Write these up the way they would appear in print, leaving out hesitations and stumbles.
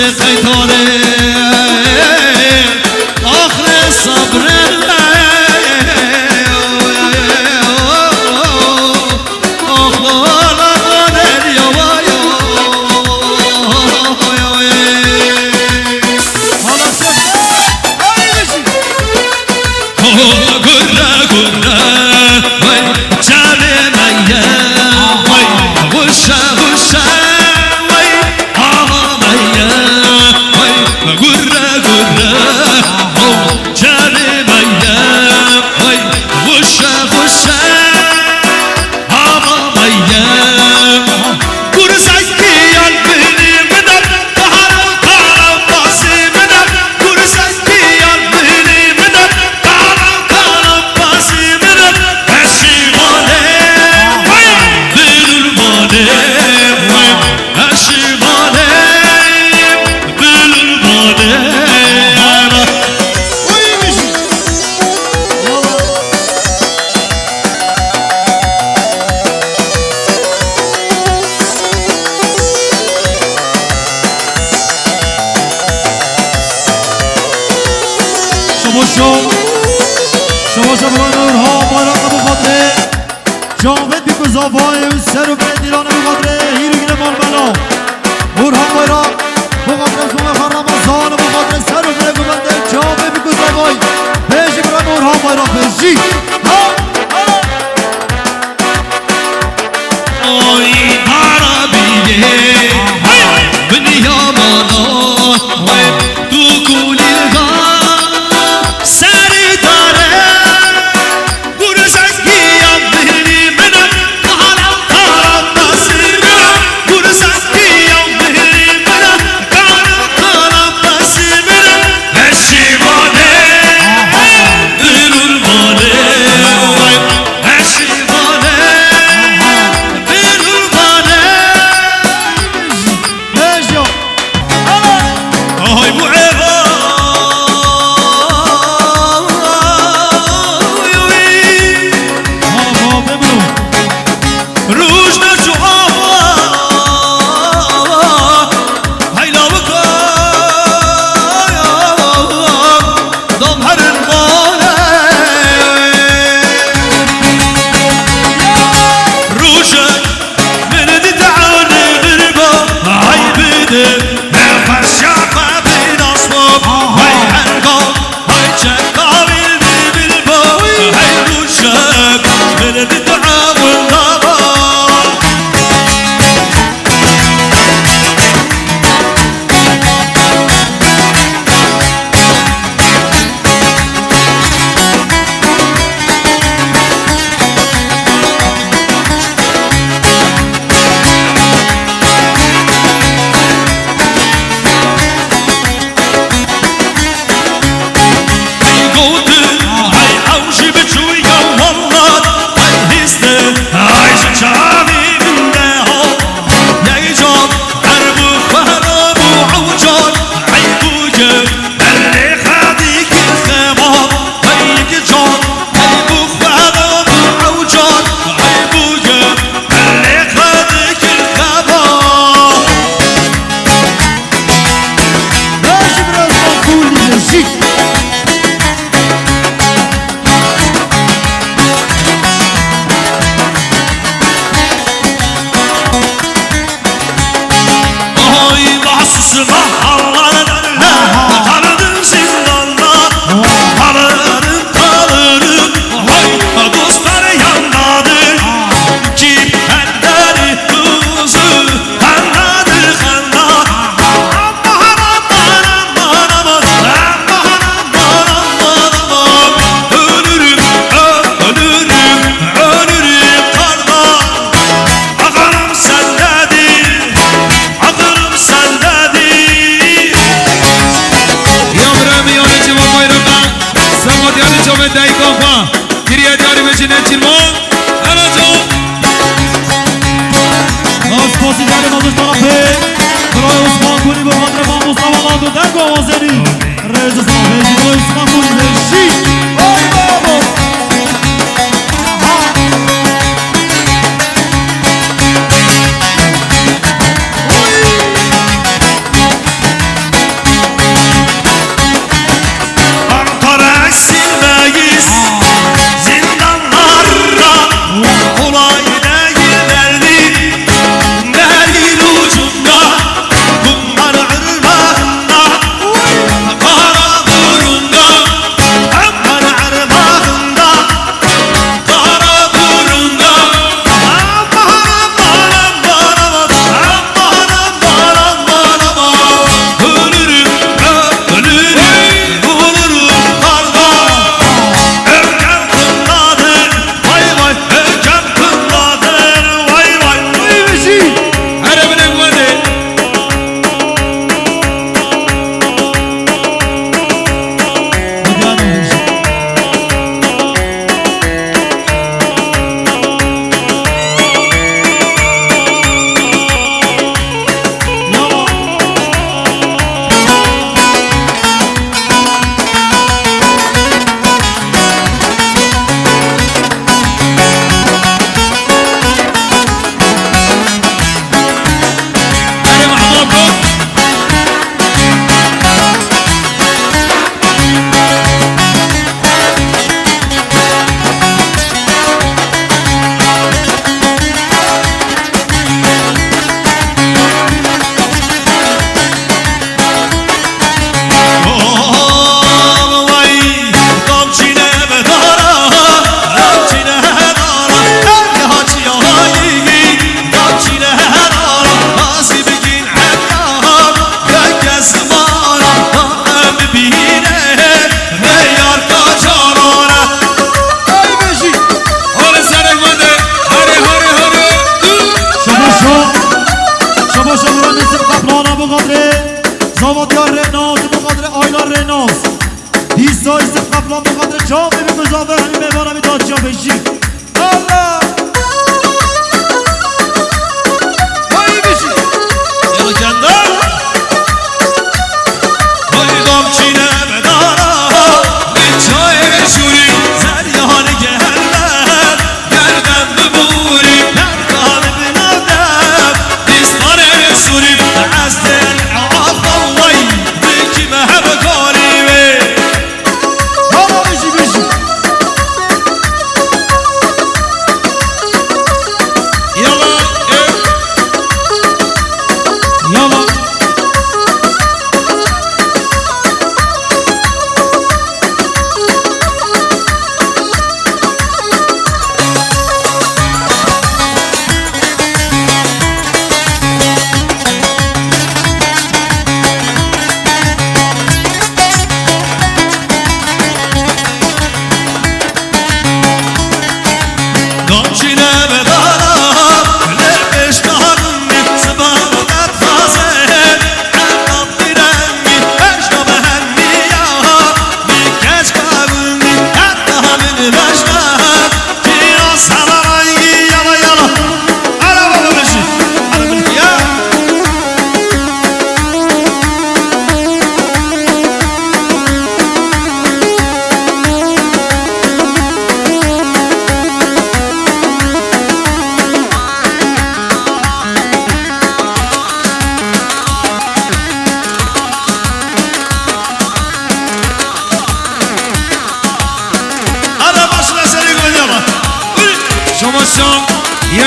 قیتاره آخر صبر شما برای نورها بایرق ابو قدره جاوید بی گذابای و سر و به دیران ابو قدره هیروگین مالملا نورها بایرق ابو قدره سومه رمضان ابو قدره سر و به گذابای جاوید بی گذابای بیشی برای نورها بایرق بیشی آی عربیه بنی آمانا تو گولی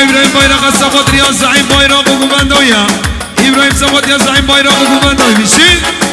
ابراهیم bayrak السقط يا زعيم bayrak وقومندويا ابراهيم سقط يا زعيم bayrak وقومندوي ماشي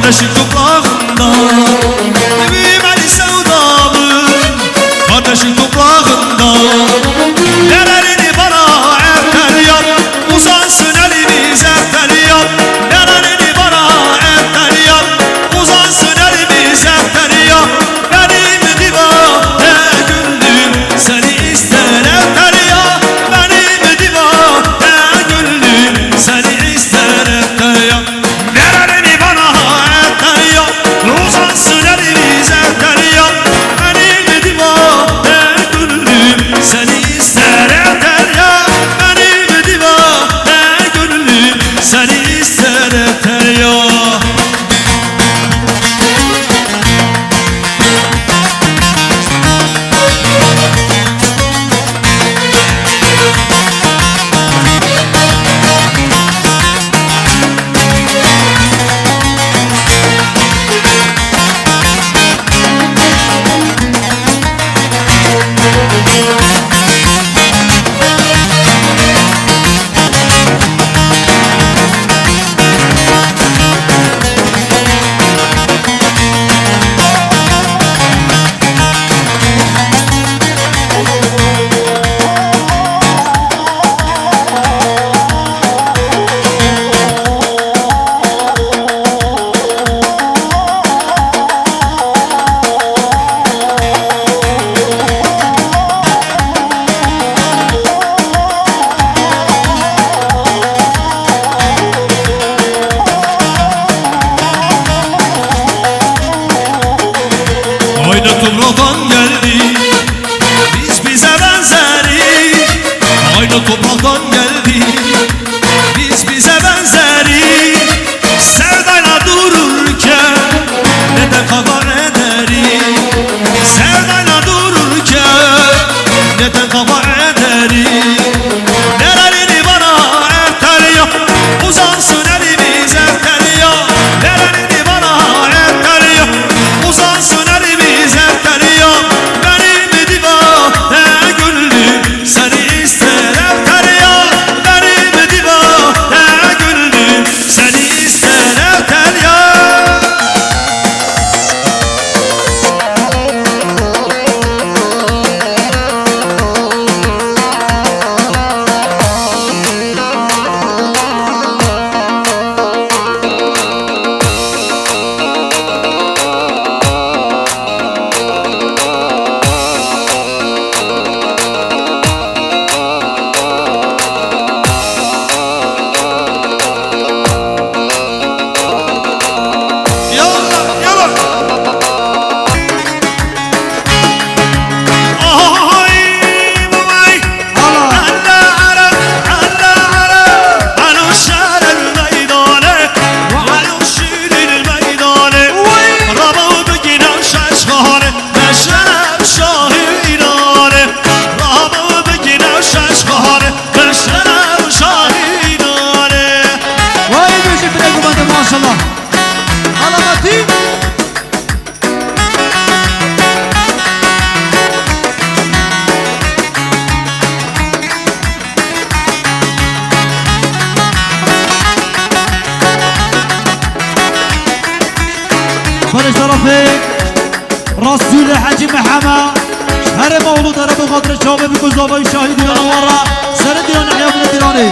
Kardeşin toprağında büyümeli sevdamız Kardeşin toprağında Nerelini bana ertel yap Uzansın elimiz ertel yap Nerelini bana ertel yap Uzansın elimiz ertel yap Benim divane gönlüm seni ister ertel yap Benim divane gönlüm seni ister ertel yap Nerelini bana uzansın elimiz ertel yap Benim divane gönlüm seni ister ertel yap Benim divane gönlüm seni ister ertel yap Aynı topraktan geldik Biz bize benzeriz Aynı topraktan geldik Biz bize benzeriz Sevdayla dururken Neden kavga ederiz Sevdayla dururken Neden kavga ederiz Nerelini bana ertel yap Uzansın elimiz ertel yap Nerelini bana ertel yap Uzansın elimiz ertel yap Benim divane gönlüm seni ister ertel yap Benim divane gönlüm seni ister ertel yap Maşallah. Alamati. برش طرفي رسول حاجي محمد شهر مولود عرب قدر شابه بكزابه شاهد ديانا ورا سر ديانا حيابنا ديراني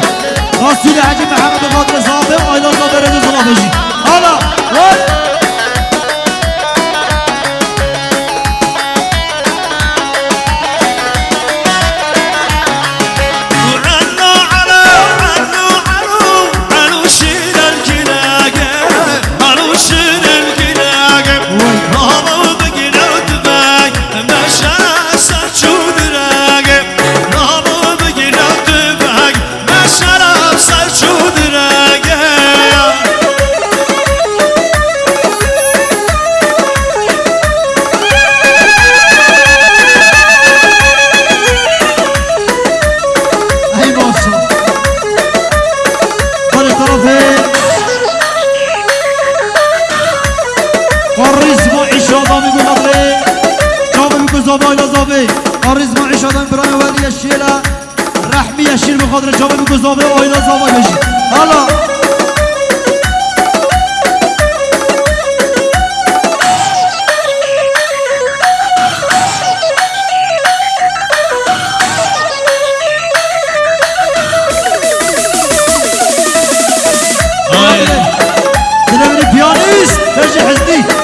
رسول حاجي محمد قدر صابه وإلى صابه رجل صلافجي هلا گزاوه آریز معیش آدم برای ولی شیله رحمی شیر بخاطر جامعه گزاوه آیلا زاوه بشی حالا تلمني بيانيست تجي حزني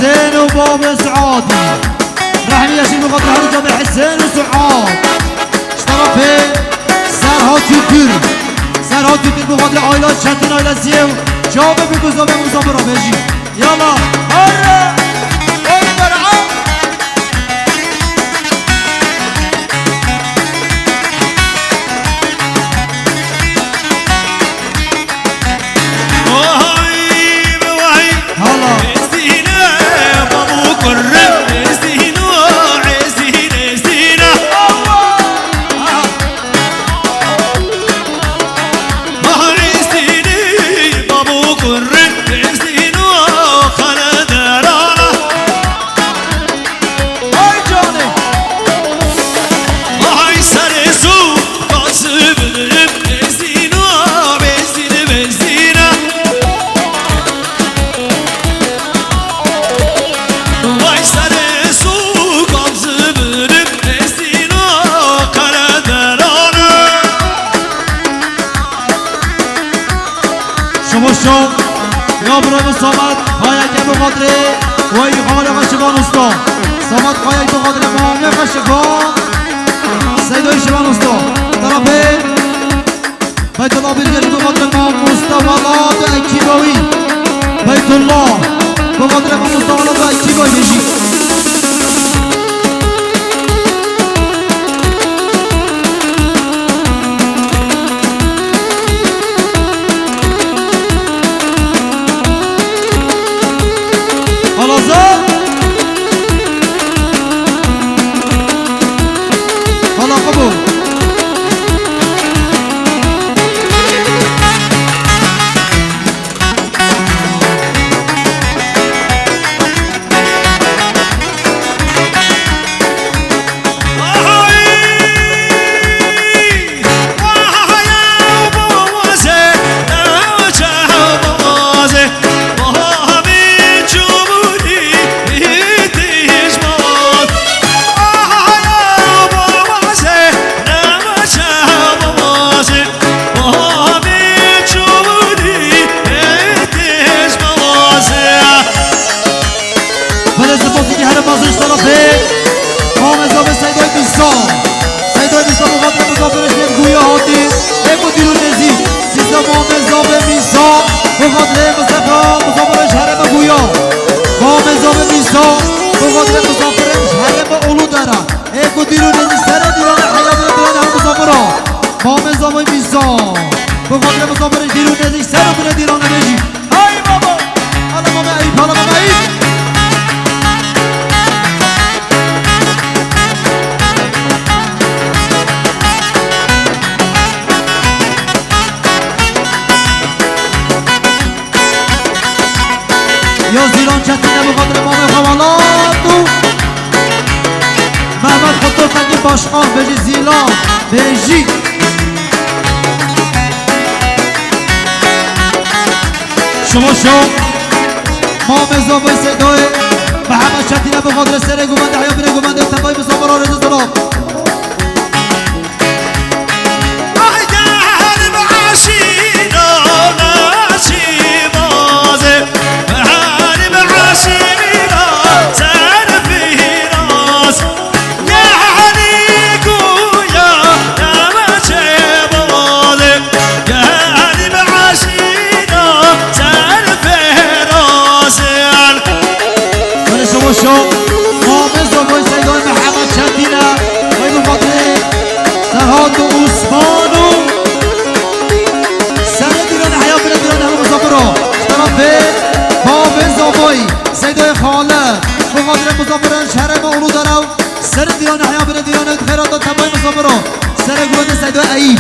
حسين وبابا سعادي رحمي يشيل بخاطر هذا جابر حسين وسعاد اشترى سرها تيتر سرها تيتر بخاطر عائلات شتين عائلة سيو جابر بكوزا بمصابرة بيجي يلا هرا اكبر یا برای صامت خواهی که بخاطر وی خالق شبان استا صامت خواهی بخاطر معامل شبان سیدای شبان استا طرفه بیت الله بیرگری بخاطر معامل استا ولاد اکیباوی بیت الله بخاطر معامل استا ولاد اکیباوی بشی یا زیران چتینه بخاطر امام خوالاتو محمد خطور تنگی باشقان بجی زیلان بجی شما شو ما مزاوی صدای محمد شتیله به خاطر سر گومنده حیا بینه گومنده تفای مسافر آرزو سلام شو مامز و بای سیدای محمد شتیله وی به خاطر سرهاد و عثمان و سر دیران حیا بینه دیران همه مسافر را طرف مامز و بای سیدای خاله به خاطر مسافران شهر ما اونو دارم سر دیران حیا بینه دیران خیرات و تبای مسافر را سر گوند سیدای عیب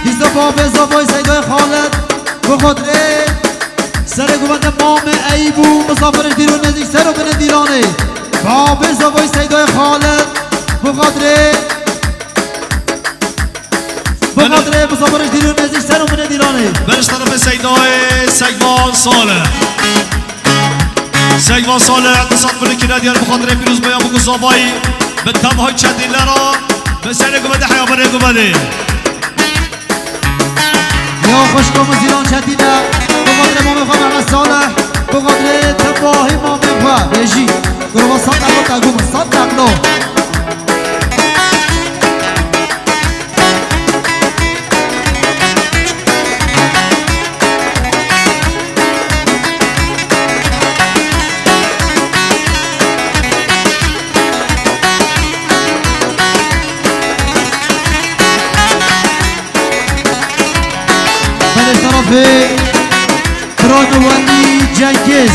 دیزا مامز و بای سیدای خاله به خاطر سر گوند مام عیبو مسافرش دیرون نزدیک سر و بین دیرانه باب زبای سیدای خالد بخاطره مسافرش دیرون نزدیک سر و بین دیرانه برش طرف سیدای سگوان ساله سگوان ساله اقتصاد بلی که ندیار بخاطره پیروز بیان بگو زبایی به تبهای چندیله را به سر گوند حیابانه گومده یا خوشکام و زیران چندیله بخاطر مام خواه محمد صالح بخاطر تباهی مام خواه بیجی گروه صد نقلو تگوم صد نقلو بله طرفه کران ولی جنگیز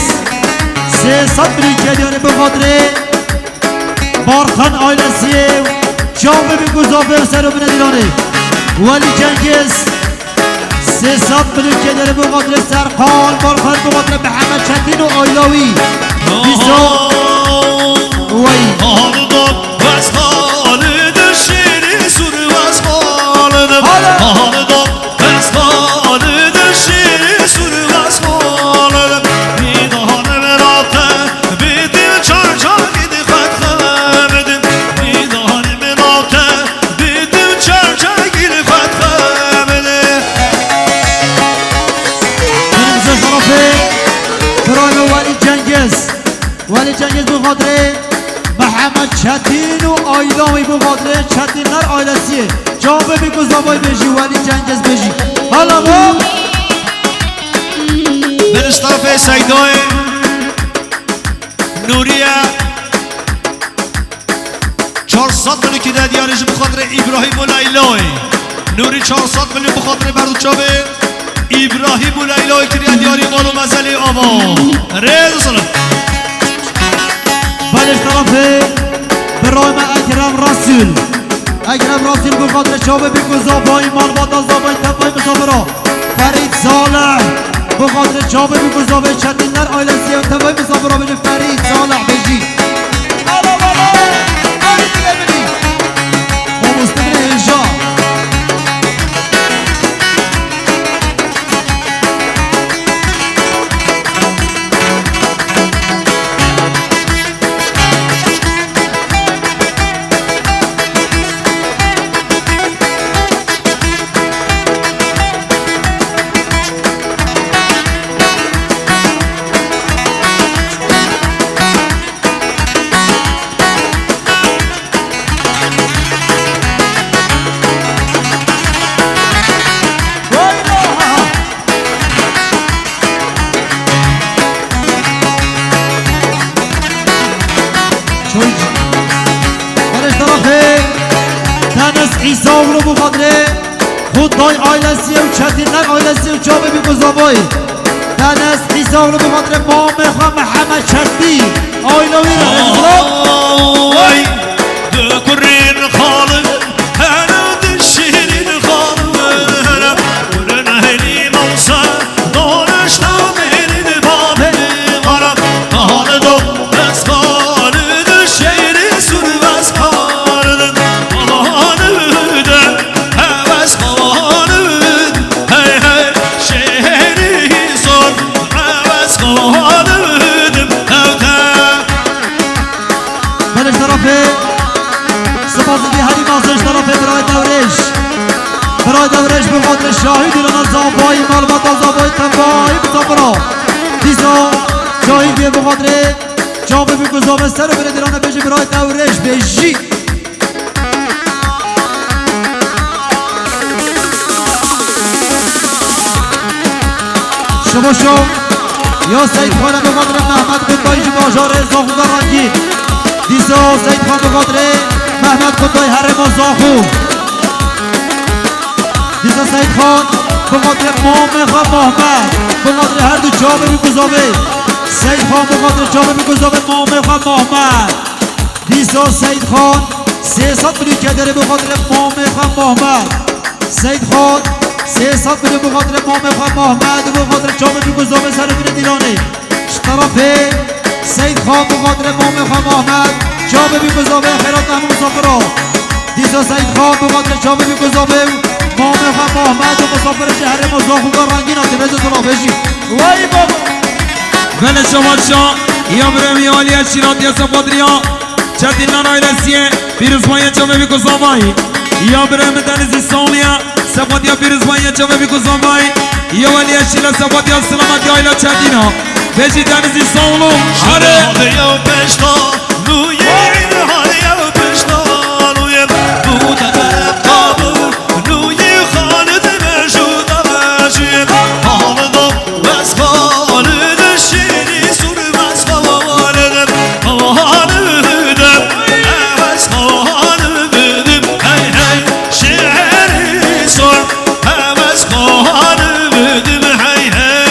300 میلیون جریان به خاطر بارخان آیلسیه جامعه به گذافه سر و بین دیرانه ولی جنگیز 300 میلیون جریان به خاطر سرخان بارخان به خاطر محمد شتین و آیلاوی بیزا وی آلدان وز خالد شیری سوری وز خالدم آلدان وز خالد شیری سوری وز خالدم میدانه براته بیدیل چار چار گیدی خود خمدم میدانه براته بیدیل چار چار گیدی خود خمدم بینمزه طرفه کران ولی جنگیز به خاطر محمد چتین و آیلامی به خاطر چتینler آیلسیه جامعه به گذافه بیجی ولی جنگیز بیجی حالا با برش طرف سیدای نوریه 400 میلیون که دیارش بخاطر ابراهیم و لیلای نوری 400 میلیون بخاطر بردوچابه ابراهیم و لیلای که دیاری مال و مزلی آوا ریز سلام بلش طرفه برایم اکرم راسول به خاطر چابه بی گذافه ایمان با دازافه تفای مسافرها فرید صالح به خاطر چابه بی گذافه چتینler آیلسیه و تفای مسافرها بینه فرید صالح بیجی آلا بالا آلی دیگه بینی با مستمر انشا ایسا رو بخاطره خودای آیلسیه و چتینler آیلسیه و جامعه بی گذابای دنس ایسا رو بخاطر مام خواه محمد شتین آیلاوی رو آی دکرین خالد هنو دشیرین خالد ورن هلی موسا دانشتا مرین بابه غرب خالدو بس خالد شیری سور بس خالد زابای تنبایی مسافرا دیسا جایی بیه بخاطره جام بگذابه سر و بردیرانه بجی برای تورش بجی شما شو یا سید خانه بخاطره محمد قطایش باشار زاخو رنگین دیسا سید خان بخاطره محمد قطای حرم زاخو دیسا سید خان بخاطر مام خان محمد بخاطر هر دو جام بگذابه سید خان بخاطر جام بگذابه مام خان محمد دیسا سید خان 300 میلیون که داره بخاطر مام خان محمد سید خان 300 میلیون بخاطر مام خان محمد بخاطر جام بگذابه سر بین دیرانه طرف سید خان بخاطر مام خان محمد جام بگذابه خیرات نمون مسافرها دیسا سید خان بخاطر جام بگذابه مام خان محمد و مسافر شهر مزاخوگا رنگین آتیبز دلافشی وای بابا ولی شما شا یا برمی آلی اشیرات یا سفادریا چندین نانایلسیه پیروزمایی جامعه بگذامایی یا برمی دنیزی سالیا سفادیا پیروزمایی جامعه بگذامایی یا ولی اشیلا سفادیا سلامتی آیلا چندینا بجی دنیزی سالو شاره یا پشتا روی حالی یا پشتا روی بوده قابل روی خالد مشود مشید حالدم بس خالد شیری سور بس خالدم خالدم بس خالدم هی هی شیری سور بس خالدم هی هی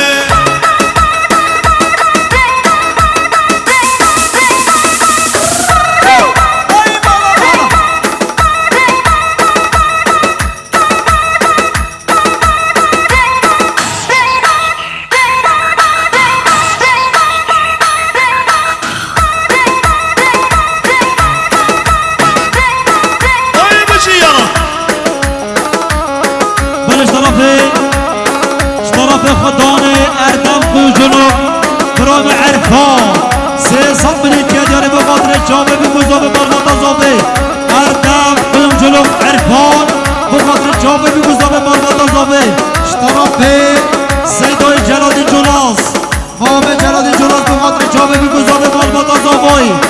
طرف خدانه اردم خوجنو برام عرفان 300 میلیون که داره به خاطر جامعه بگذابه